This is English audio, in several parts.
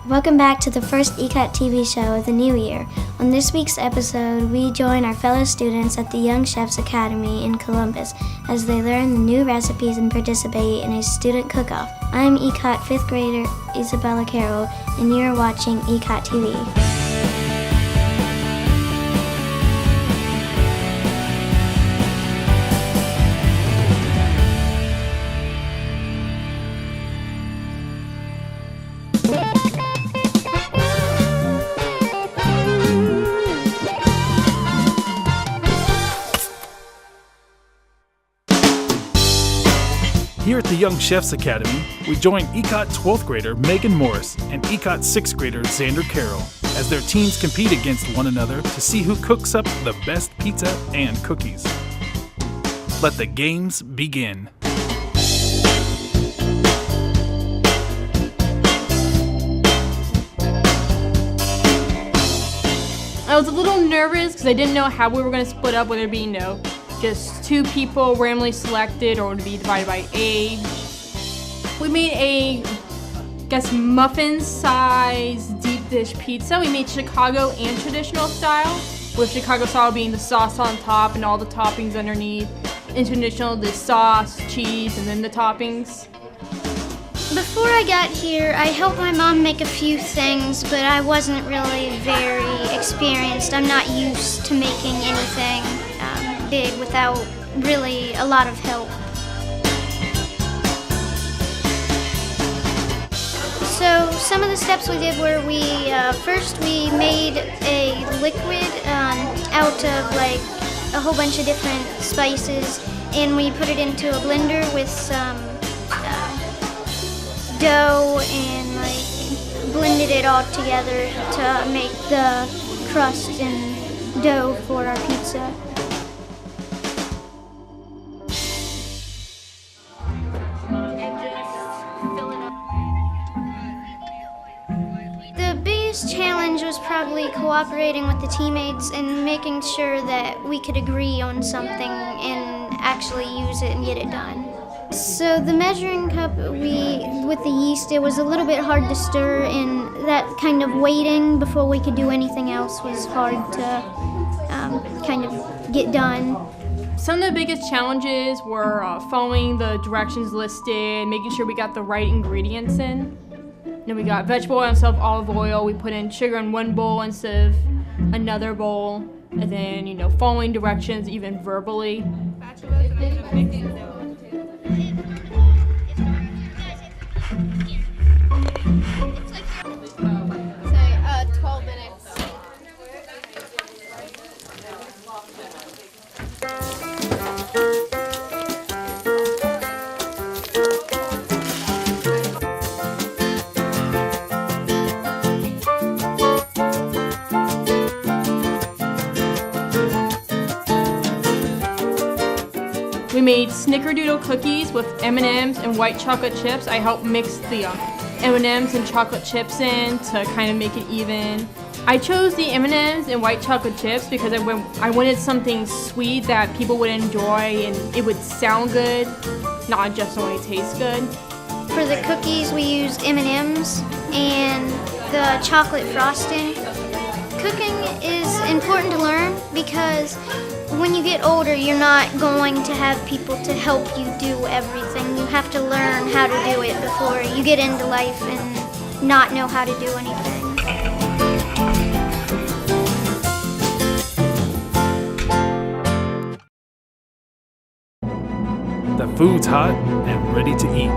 Welcome back to the first Ecot TV show of the new year. On this week's episode, we join our fellow students at the Young Chefs Academy in Columbus as they learn the new recipes and participate in a student cook-off. I'm Ecot 5th grader Isabella Carroll, and you're watching Ecot TV. Here at the Young Chefs Academy, we join Ecot 12th grader Megan Morris and Ecot 6th grader Xander Carroll as their teams compete against one another to see who cooks up the best pizza and cookies. Let the games begin. I was a little nervous because I didn't know how we were going to split up, whether it be, just two people randomly selected or to be divided by age. We made a, muffin-size deep dish pizza. We made Chicago and traditional style, with Chicago style being the sauce on top and all the toppings underneath. And traditional, the sauce, cheese, and then the toppings. Before I got here, I helped my mom make a few things, but I wasn't really very experienced. I'm not used to making anything big without really a lot of help. So some of the steps we did were first we made a liquid out of a whole bunch of different spices, and we put it into a blender with some dough and blended it all together to make the crust and dough for our pizza. The biggest challenge was probably cooperating with the teammates and making sure that we could agree on something and actually use it and get it done. So the measuring cup, with the yeast, it was a little bit hard to stir, and that kind of waiting before we could do anything else was hard to kind of get done. Some of the biggest challenges were following the directions listed, making sure we got the right ingredients in. Then we got vegetable oil instead of olive oil. We put in sugar in one bowl instead of another bowl. And then, following directions even verbally. Say 12 minutes. We made snickerdoodle cookies with M&Ms and white chocolate chips. I helped mix the M&Ms and chocolate chips in to kind of make it even. I chose the M&Ms and white chocolate chips because I wanted something sweet that people would enjoy and it would sound good, not just only taste good. For the cookies, we used M&Ms and the chocolate frosting. Cooking is important to learn because when you get older, you're not going to have people to help you do everything. You have to learn how to do it before you get into life and not know how to do anything. The food's hot and ready to eat.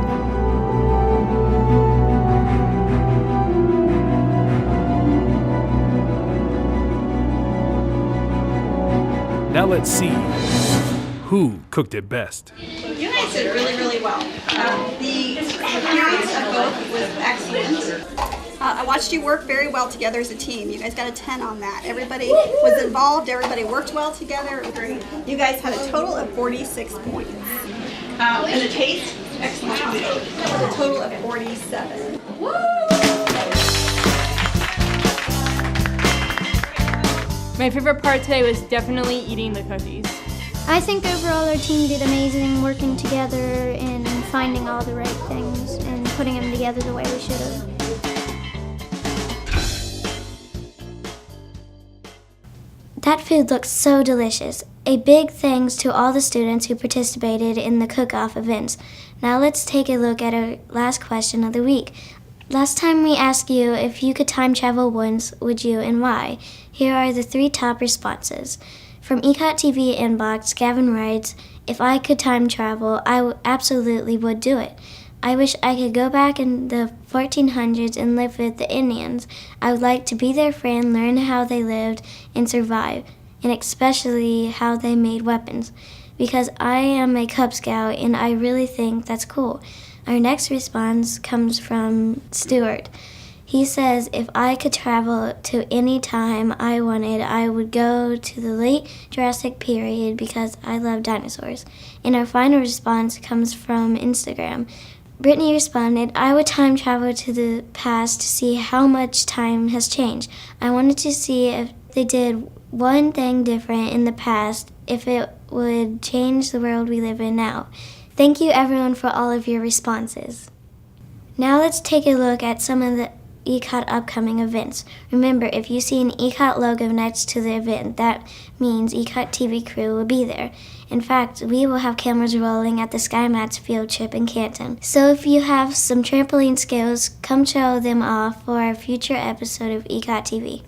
Now let's see who cooked it best. You guys did really, really well. The appearance of both was excellent. I watched you work very well together as a team. You guys got a 10 on that. Everybody was involved. Everybody worked well together. It was great. You guys had a total of 46 points. And the taste, excellent. A total of 47. Woo! My favorite part today was definitely eating the cookies. I think overall our team did amazing working together and finding all the right things and putting them together the way we should have. That food looks so delicious. A big thanks to all the students who participated in the cook-off events. Now let's take a look at our last question of the week. Last time we asked you if you could time travel once, would you and why? Here are the 3 top responses. From ECOTtv inbox, Gavin writes, "If I could time travel, I absolutely would do it. I wish I could go back in the 1400s and live with the Indians. I would like to be their friend, learn how they lived and survived, and especially how they made weapons, because I am a Cub Scout and I really think that's cool." Our next response comes from Stuart. He says, "If I could travel to any time I wanted, I would go to the late Jurassic period because I love dinosaurs." And our final response comes from Instagram. Brittany responded, "I would time travel to the past to see how much time has changed. I wanted to see if they did one thing different in the past, if it would change the world we live in now." Thank you everyone for all of your responses. Now let's take a look at some of the Ecot upcoming events. Remember, if you see an Ecot logo next to the event, that means Ecot TV crew will be there. In fact, we will have cameras rolling at the Sky Mats field trip in Canton. So if you have some trampoline skills, come show them off for a future episode of Ecot TV.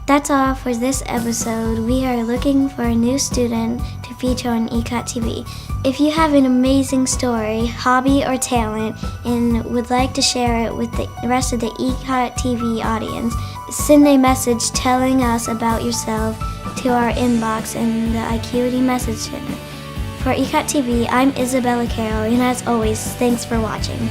That's all for this episode. We are looking for a new student to feature on Ecot TV. If you have an amazing story, hobby, or talent and would like to share it with the rest of the Ecot TV audience, send a message telling us about yourself to our inbox in the Ecot message center. For Ecot TV, I'm Isabella Carroll, and as always, thanks for watching.